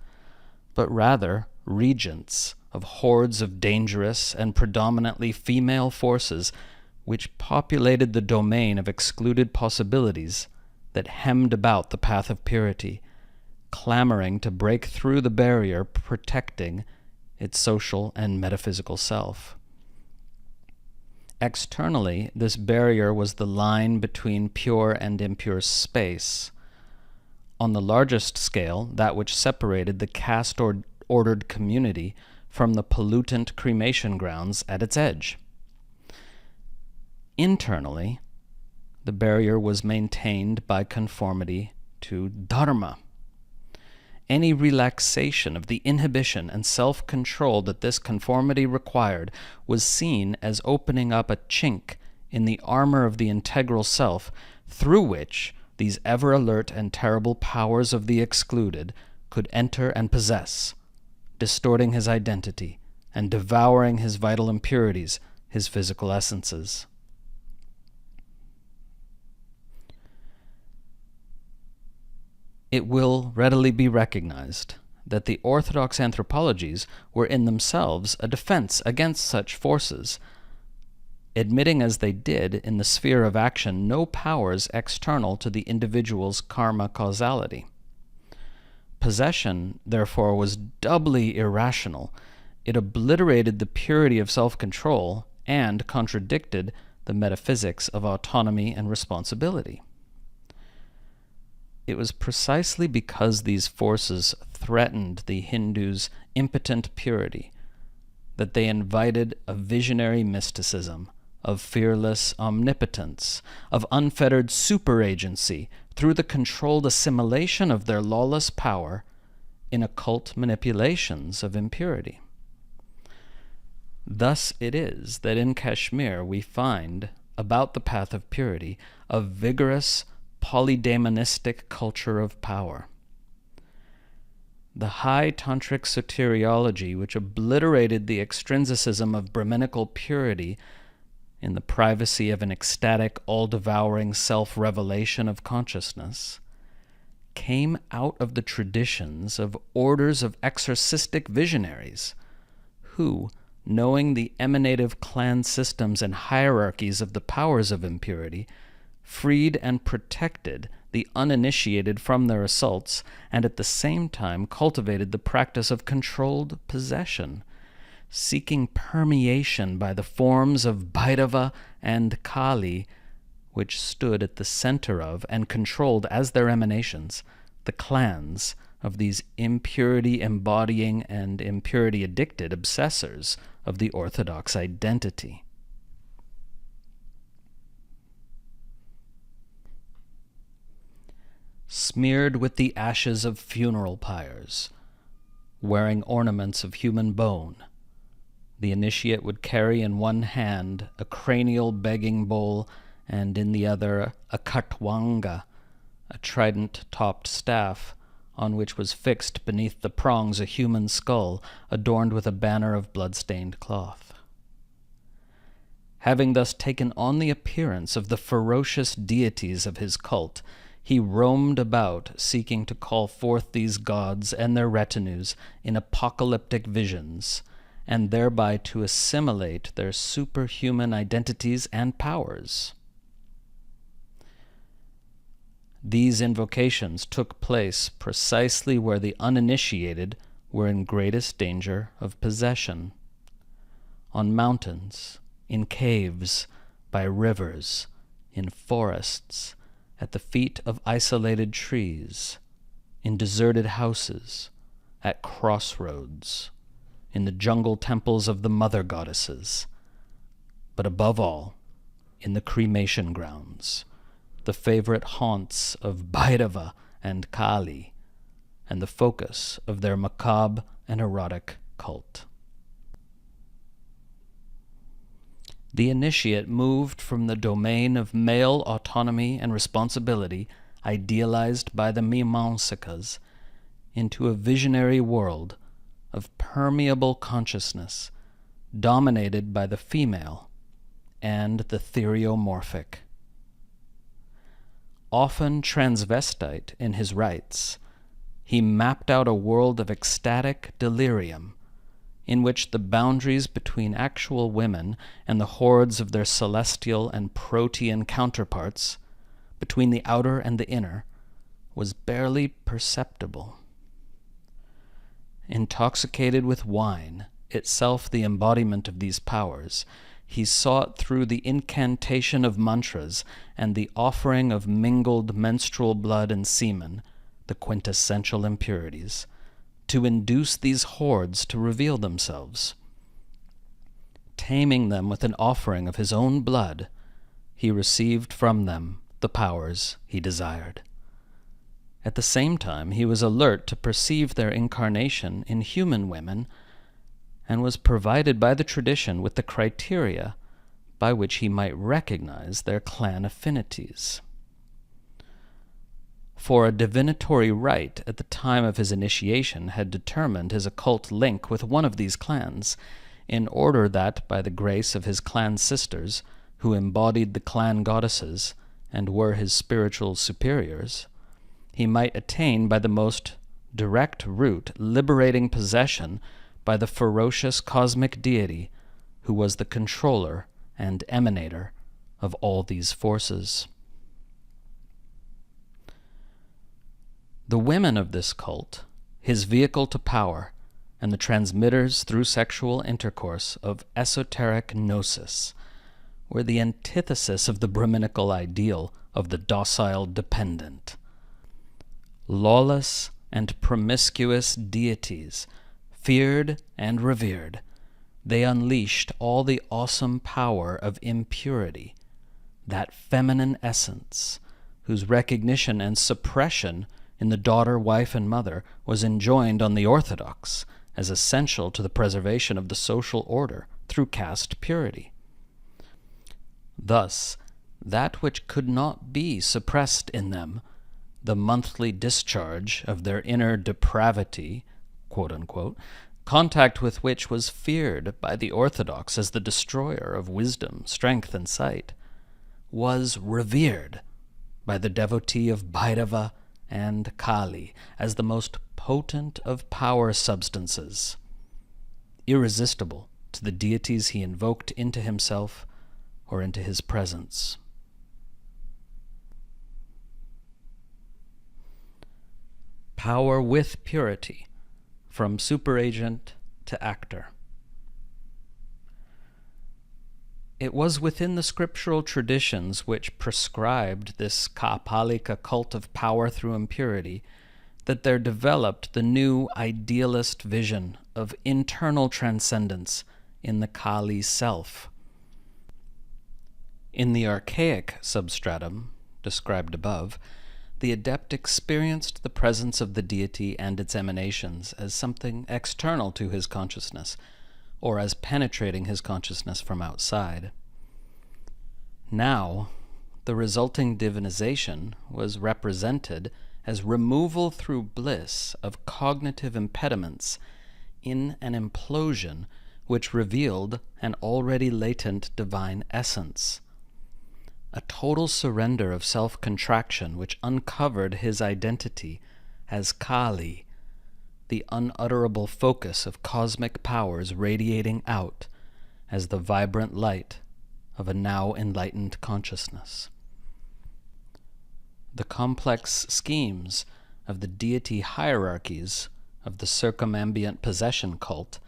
but rather regents of hordes of dangerous and predominantly female forces which populated the domain of excluded possibilities that hemmed about the path of purity, clamoring to break through the barrier protecting its social and metaphysical self. Externally, this barrier was the line between pure and impure space. On the largest scale, that which separated the caste-ordered community from the pollutant cremation grounds at its edge. Internally, the barrier was maintained by conformity to dharma. Any relaxation of the inhibition and self-control that this conformity required was seen as opening up a chink in the armor of the integral self through which these ever-alert and terrible powers of the excluded could enter and possess, distorting his identity and devouring his vital impurities, his physical essences. It will readily be recognized that the orthodox anthropologies were in themselves a defense against such forces, admitting as they did in the sphere of action no powers external to the individual's karma causality. Possession, therefore, was doubly irrational. It obliterated the purity of self-control and contradicted the metaphysics of autonomy and responsibility. It was precisely because these forces threatened the Hindu's impotent purity that they invited a visionary mysticism of fearless omnipotence, of unfettered superagency through the controlled assimilation of their lawless power in occult manipulations of impurity. Thus it is that in Kashmir we find, about the path of purity, a vigorous polydaemonistic culture of power. The high tantric soteriology, which obliterated the extrinsicism of Brahmanical purity in the privacy of an ecstatic, all-devouring self-revelation of consciousness, came out of the traditions of orders of exorcistic visionaries who, knowing the emanative clan systems and hierarchies of the powers of impurity, freed and protected the uninitiated from their assaults, and at the same time cultivated the practice of controlled possession, seeking permeation by the forms of Bhairava and Kali, which stood at the center of and controlled as their emanations the clans of these impurity-embodying and impurity-addicted obsessors of the orthodox identity. Smeared with the ashes of funeral pyres, wearing ornaments of human bone, the initiate would carry in one hand a cranial begging bowl and in the other a katwanga, a trident-topped staff on which was fixed beneath the prongs a human skull adorned with a banner of blood-stained cloth. Having thus taken on the appearance of the ferocious deities of his cult, he roamed about seeking to call forth these gods and their retinues in apocalyptic visions, and thereby to assimilate their superhuman identities and powers. These invocations took place precisely where the uninitiated were in greatest danger of possession: on mountains, in caves, by rivers, in forests, at the feet of isolated trees, in deserted houses, at crossroads, in the jungle temples of the mother goddesses, but above all, in the cremation grounds, the favorite haunts of Bhairava and Kali, and the focus of their macabre and erotic cult. The initiate moved from the domain of male autonomy and responsibility, idealized by the Mimamsakas, into a visionary world of permeable consciousness, dominated by the female and the theriomorphic. Often transvestite in his rites, he mapped out a world of ecstatic delirium in which the boundaries between actual women and the hordes of their celestial and protean counterparts, between the outer and the inner, was barely perceptible. Intoxicated with wine, itself the embodiment of these powers, he sought through the incantation of mantras and the offering of mingled menstrual blood and semen, the quintessential impurities, to induce these hordes to reveal themselves. Taming them with an offering of his own blood, he received from them the powers he desired. At the same time, he was alert to perceive their incarnation in human women, and was provided by the tradition with the criteria by which he might recognize their clan affinities. For a divinatory rite at the time of his initiation had determined his occult link with one of these clans, in order that, by the grace of his clan sisters, who embodied the clan goddesses and were his spiritual superiors, he might attain by the most direct route liberating possession by the ferocious cosmic deity who was the controller and emanator of all these forces. The women of this cult, his vehicle to power, and the transmitters through sexual intercourse of esoteric gnosis, were the antithesis of the Brahminical ideal of the docile dependent. Lawless and promiscuous deities, feared and revered, they unleashed all the awesome power of impurity, that feminine essence whose recognition and suppression in the daughter, wife, and mother was enjoined on the orthodox as essential to the preservation of the social order through caste purity. Thus, that which could not be suppressed in them, the monthly discharge of their inner depravity, quote unquote, contact with which was feared by the orthodox as the destroyer of wisdom, strength, and sight, was revered by the devotee of Bhairava and Kali as the most potent of power substances, irresistible to the deities he invoked into himself or into his presence. Power with purity, from superagent to actor. It was within the scriptural traditions which prescribed this Kapalika cult of power through impurity that there developed the new idealist vision of internal transcendence in the Kali self. In the archaic substratum, described above, the adept experienced the presence of the deity and its emanations as something external to his consciousness, or as penetrating his consciousness from outside. Now, the resulting divinization was represented as removal through bliss of cognitive impediments in an implosion which revealed an already latent divine essence. A total surrender of self-contraction which uncovered his identity as Kali, the unutterable focus of cosmic powers radiating out as the vibrant light of a now enlightened consciousness. The complex schemes of the deity hierarchies of the circumambient possession cult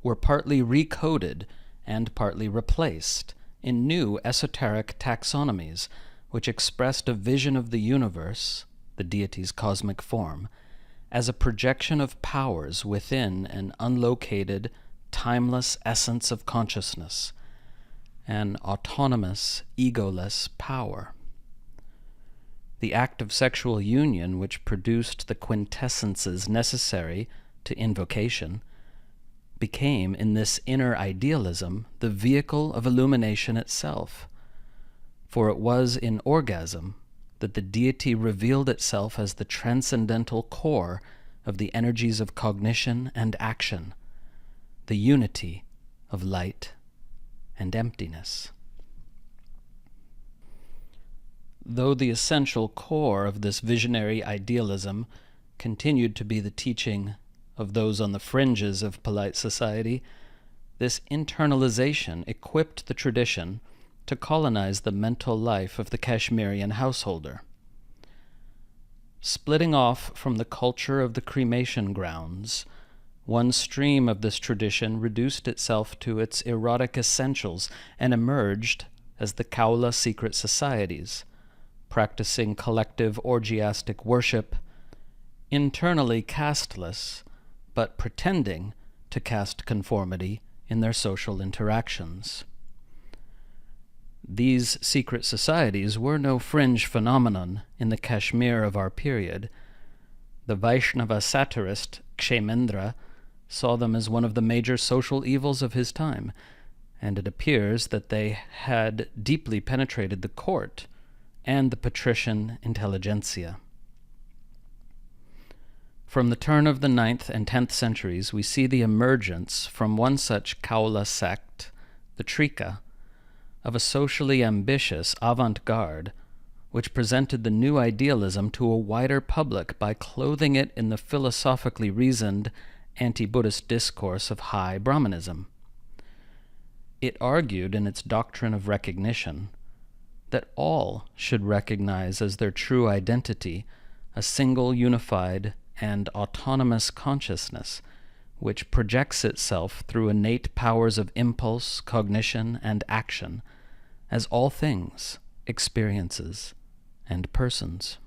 were partly recoded and partly replaced in new esoteric taxonomies which expressed a vision of the universe, the deity's cosmic form, as a projection of powers within an unlocated, timeless essence of consciousness, an autonomous, egoless power. The act of sexual union which produced the quintessences necessary to invocation became, in this inner idealism, the vehicle of illumination itself, for it was in orgasm that the deity revealed itself as the transcendental core of the energies of cognition and action, the unity of light and emptiness. Though the essential core of this visionary idealism continued to be the teaching of those on the fringes of polite society, this internalization equipped the tradition to colonize the mental life of the Kashmirian householder. Splitting off from the culture of the cremation grounds, one stream of this tradition reduced itself to its erotic essentials and emerged as the Kaula secret societies, practicing collective orgiastic worship, internally casteless, but pretending to caste conformity in their social interactions. These secret societies were no fringe phenomenon in the Kashmir of our period. The Vaishnava satirist Kshemendra saw them as one of the major social evils of his time, and it appears that they had deeply penetrated the court and the patrician intelligentsia. From the turn of the 9th and 10th centuries, we see the emergence from one such Kaula sect, the Trika, of a socially ambitious avant-garde, which presented the new idealism to a wider public by clothing it in the philosophically reasoned anti-Buddhist discourse of high Brahmanism. It argued in its doctrine of recognition that all should recognize as their true identity a single unified and autonomous consciousness which projects itself through innate powers of impulse, cognition, and action as all things, experiences, and persons.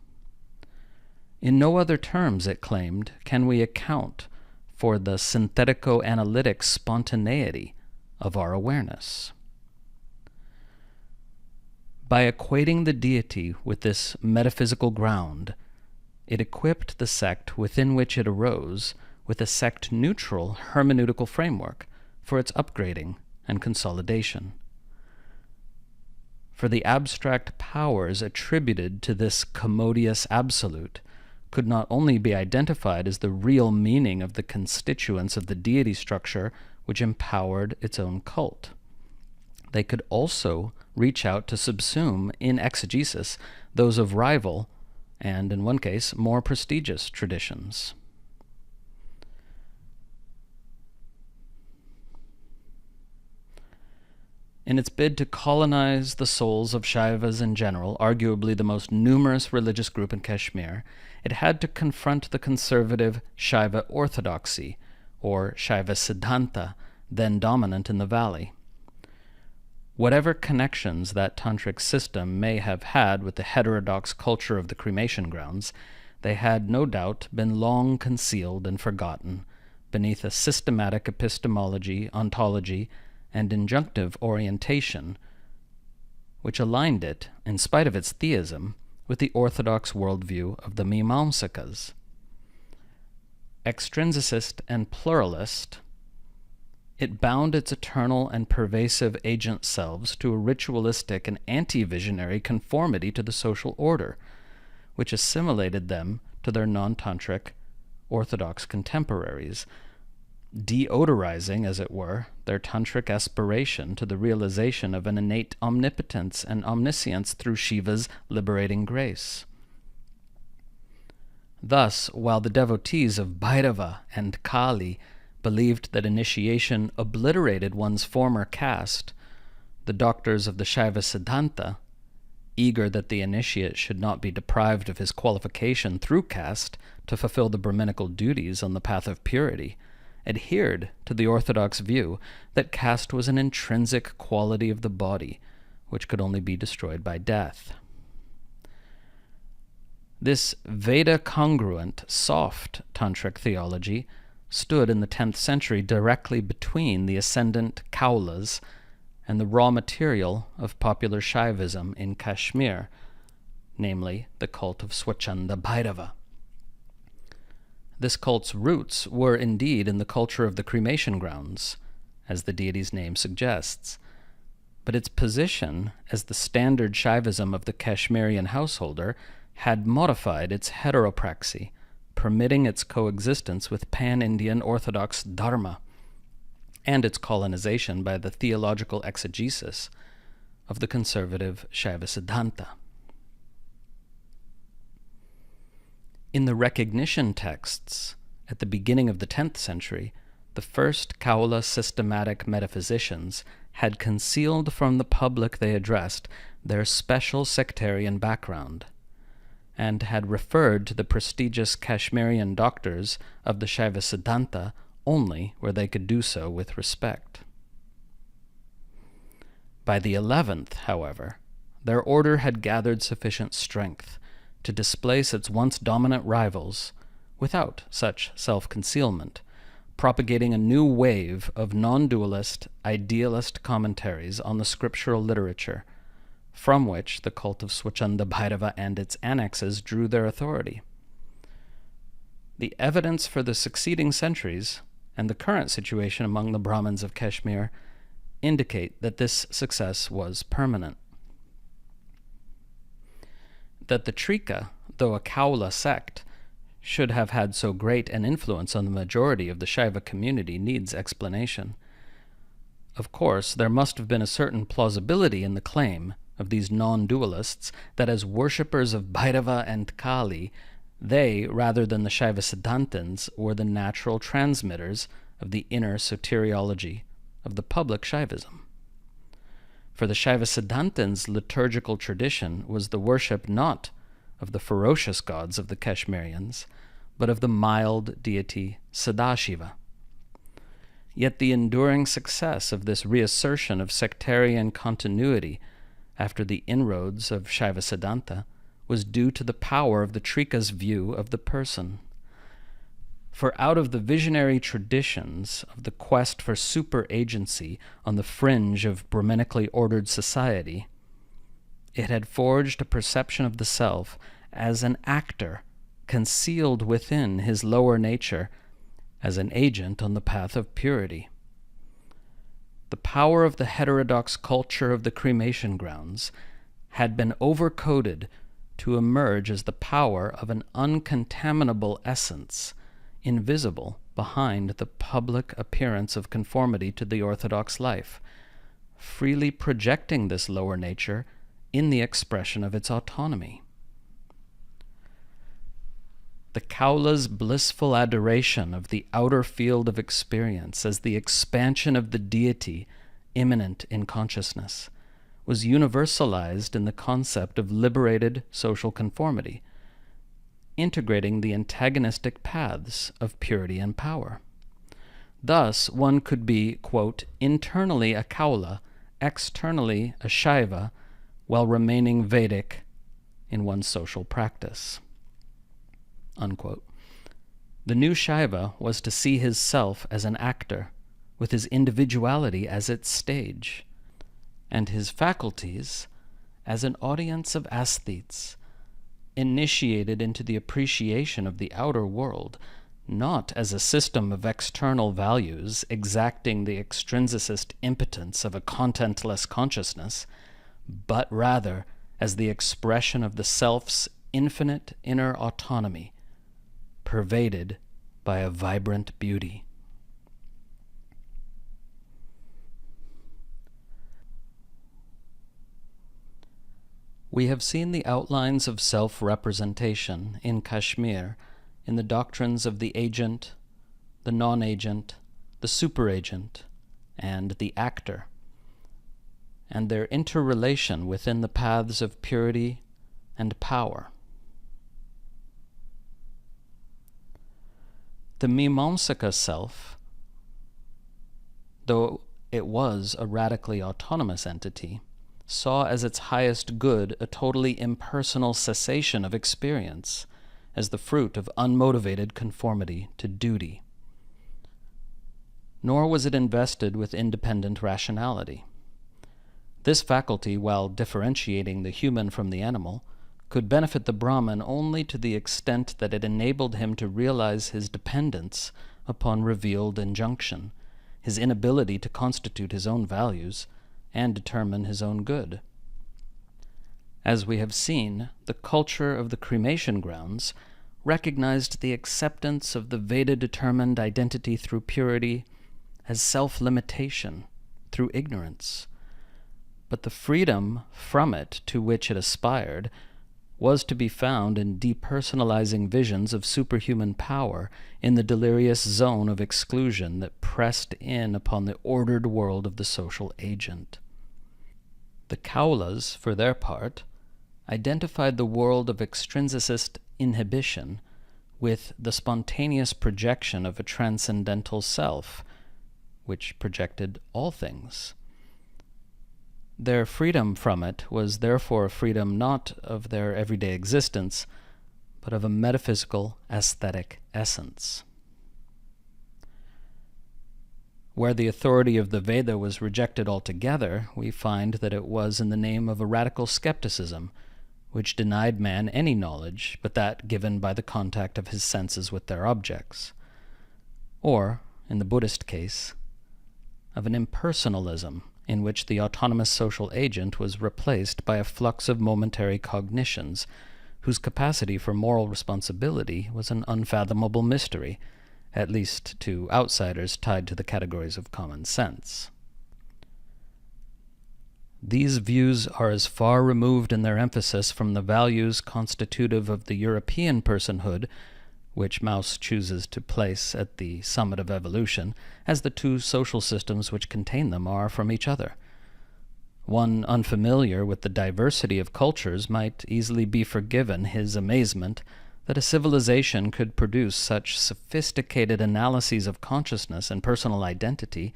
In no other terms, it claimed, can we account for the synthetico-analytic spontaneity of our awareness. By equating the deity with this metaphysical ground, it equipped the sect within which it arose with a sect-neutral hermeneutical framework for its upgrading and consolidation. For the abstract powers attributed to this commodious absolute could not only be identified as the real meaning of the constituents of the deity structure which empowered its own cult. They could also reach out to subsume in exegesis those of rival, and in one case, more prestigious traditions. In its bid to colonize the souls of Shaivas in general, arguably the most numerous religious group in Kashmir, it had to confront the conservative Shaiva orthodoxy, or Shaiva Siddhanta, then dominant in the valley. Whatever connections that Tantric system may have had with the heterodox culture of the cremation grounds, they had no doubt been long concealed and forgotten beneath a systematic epistemology, ontology, and injunctive orientation, which aligned it, in spite of its theism, with the orthodox worldview of the Mimamsakas. Extrinsicist and pluralist, it bound its eternal and pervasive agent selves to a ritualistic and anti-visionary conformity to the social order, which assimilated them to their non-tantric orthodox contemporaries, deodorizing, as it were, their tantric aspiration to the realization of an innate omnipotence and omniscience through Shiva's liberating grace. Thus, while the devotees of Bhairava and Kali believed that initiation obliterated one's former caste, the doctors of the Shaiva Siddhanta, eager that the initiate should not be deprived of his qualification through caste to fulfill the Brahminical duties on the path of purity, adhered to the orthodox view that caste was an intrinsic quality of the body, which could only be destroyed by death. This Veda-congruent, soft tantric theology stood in the 10th century directly between the ascendant Kaulas and the raw material of popular Shaivism in Kashmir, namely the cult of Swachanda Bhairava. This cult's roots were indeed in the culture of the cremation grounds, as the deity's name suggests, but its position as the standard Shaivism of the Kashmirian householder had modified its heteropraxy, permitting its coexistence with pan-Indian Orthodox Dharma, and its colonization by the theological exegesis of the conservative Shaiva Siddhanta. In the recognition texts At the beginning of the 10th century, the first Kaula systematic metaphysicians had concealed from the public they addressed their special sectarian background, and had referred to the prestigious Kashmirian doctors of the Shaiva Siddhanta only where they could do so with respect. By the 11th, however, their order had gathered sufficient strength to displace its once dominant rivals without such self-concealment, propagating a new wave of non-dualist, idealist commentaries on the scriptural literature, from which the cult of Swachanda Bhairava and its annexes drew their authority. The evidence for the succeeding centuries and the current situation among the Brahmans of Kashmir indicate that this success was permanent. That the Trika, though a Kaula sect, should have had so great an influence on the majority of the Shaiva community needs explanation. Of course, there must have been a certain plausibility in the claim of these non-dualists that as worshippers of Bhairava and Kali, they, rather than the Shaiva Siddhantins, were the natural transmitters of the inner soteriology of the public Shaivism. For the Shaiva Siddhantins' liturgical tradition was the worship not of the ferocious gods of the Kashmirians, but of the mild deity Sadashiva. Yet the enduring success of this reassertion of sectarian continuity after the inroads of Shaiva Siddhanta was due to the power of the Trika's view of the person. For out of the visionary traditions of the quest for super-agency on the fringe of Brahmanically ordered society, it had forged a perception of the self as an actor concealed within his lower nature, as an agent on the path of purity. The power of the heterodox culture of the cremation grounds had been overcoded to emerge as the power of an uncontaminable essence, invisible behind the public appearance of conformity to the orthodox life, freely projecting this lower nature in the expression of its autonomy. The Kaula's blissful adoration of the outer field of experience as the expansion of the deity immanent in consciousness was universalized in the concept of liberated social conformity, integrating the antagonistic paths of purity and power. Thus, one could be, quote, internally a Kaula, externally a Shaiva, while remaining Vedic in one's social practice. Unquote. The new Shaiva was to see his self as an actor, with his individuality as its stage, and his faculties as an audience of aesthetes, initiated into the appreciation of the outer world, not as a system of external values exacting the extrinsicist impotence of a contentless consciousness, but rather as the expression of the self's infinite inner autonomy, pervaded by a vibrant beauty. We have seen the outlines of self-representation in Kashmir in the doctrines of the agent, the non-agent, the superagent, and the actor, and their interrelation within the paths of purity and power. The Mimamsaka self, though it was a radically autonomous entity, saw as its highest good a totally impersonal cessation of experience as the fruit of unmotivated conformity to duty. Nor was it invested with independent rationality. This faculty, while differentiating the human from the animal, could benefit the Brahman only to the extent that it enabled him to realize his dependence upon revealed injunction, his inability to constitute his own values, and determine his own good. As we have seen, the culture of the cremation grounds recognized the acceptance of the Veda-determined identity through purity as self-limitation through ignorance, but the freedom from it to which it aspired was to be found in depersonalizing visions of superhuman power in the delirious zone of exclusion that pressed in upon the ordered world of the social agent. The Kaulas, for their part, identified the world of extrinsicist inhibition with the spontaneous projection of a transcendental self, which projected all things. Their freedom from it was therefore a freedom not of their everyday existence, but of a metaphysical aesthetic essence. Where the authority of the Veda was rejected altogether, we find that it was in the name of a radical skepticism, which denied man any knowledge but that given by the contact of his senses with their objects. Or, in the Buddhist case, of an impersonalism in which the autonomous social agent was replaced by a flux of momentary cognitions, whose capacity for moral responsibility was an unfathomable mystery, at least to outsiders tied to the categories of common sense. These views are as far removed in their emphasis from the values constitutive of the European personhood, which Mauss chooses to place at the summit of evolution, as the two social systems which contain them are from each other. One unfamiliar with the diversity of cultures might easily be forgiven his amazement that a civilization could produce such sophisticated analyses of consciousness and personal identity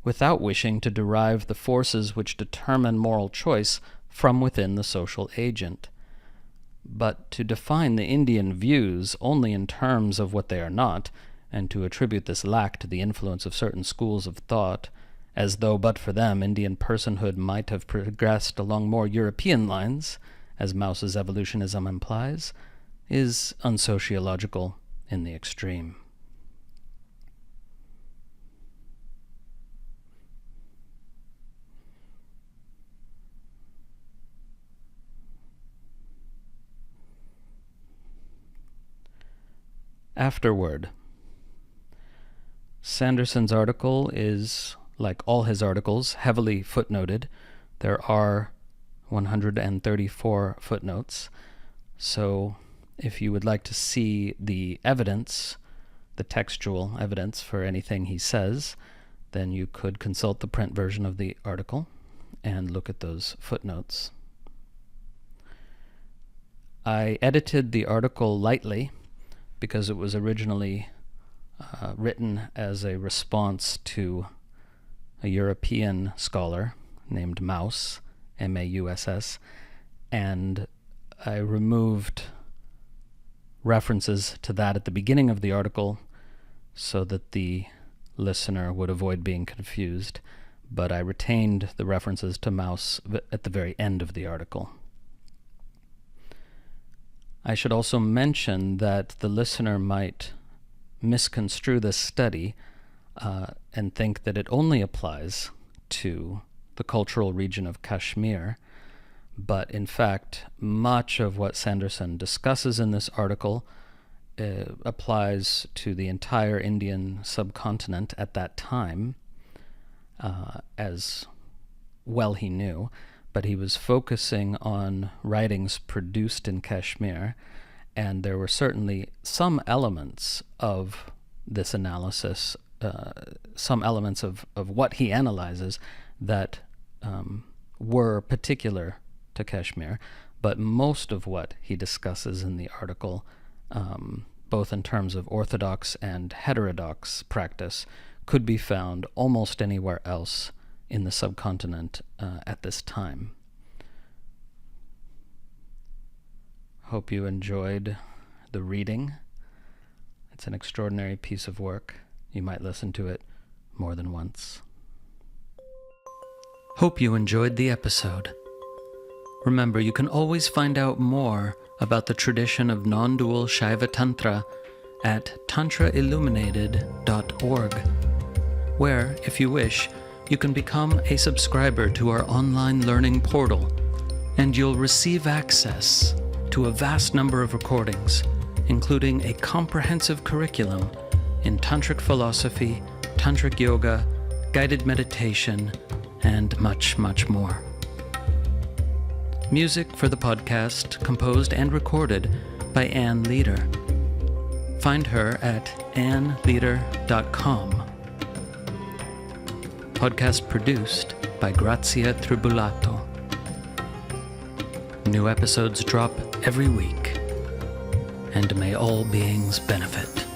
without wishing to derive the forces which determine moral choice from within the social agent. But to define the Indian views only in terms of what they are not, and to attribute this lack to the influence of certain schools of thought, as though but for them Indian personhood might have progressed along more European lines, as Mauss's evolutionism implies, is unsociological in the extreme. Afterword. Sanderson's article is, like all his articles, heavily footnoted. There are 134 footnotes. So if you would like to see the evidence, the textual evidence for anything he says, then you could consult the print version of the article and look at those footnotes. I edited the article lightly because it was originally written as a response to a European scholar named Mauss, M-A-U-S-S, and I removed references to that at the beginning of the article so that the listener would avoid being confused, but I retained the references to Mauss at the very end of the article. I should also mention that the listener might misconstrue this study and think that it only applies to the cultural region of Kashmir, but in fact, much of what Sanderson discusses in this article applies to the entire Indian subcontinent at that time, as well he knew, but he was focusing on writings produced in Kashmir, and there were certainly some elements of this analysis, some elements of what he analyzes that were particular to Kashmir, but most of what he discusses in the article, both in terms of orthodox and heterodox practice, could be found almost anywhere else in the subcontinent at this time. Hope you enjoyed the reading. It's an extraordinary piece of work. You might listen to it more than once. Hope you enjoyed the episode. Remember, you can always find out more about the tradition of non-dual Shaiva Tantra at tantrailluminated.org, where, if you wish, you can become a subscriber to our online learning portal, and you'll receive access to a vast number of recordings, including a comprehensive curriculum in Tantric philosophy, Tantric yoga, guided meditation, and much, much more. Music for the podcast composed and recorded by Ann Leader. Find her at annleader.com. Podcast produced by Grazia Tribulato. New episodes drop every week, and may all beings benefit.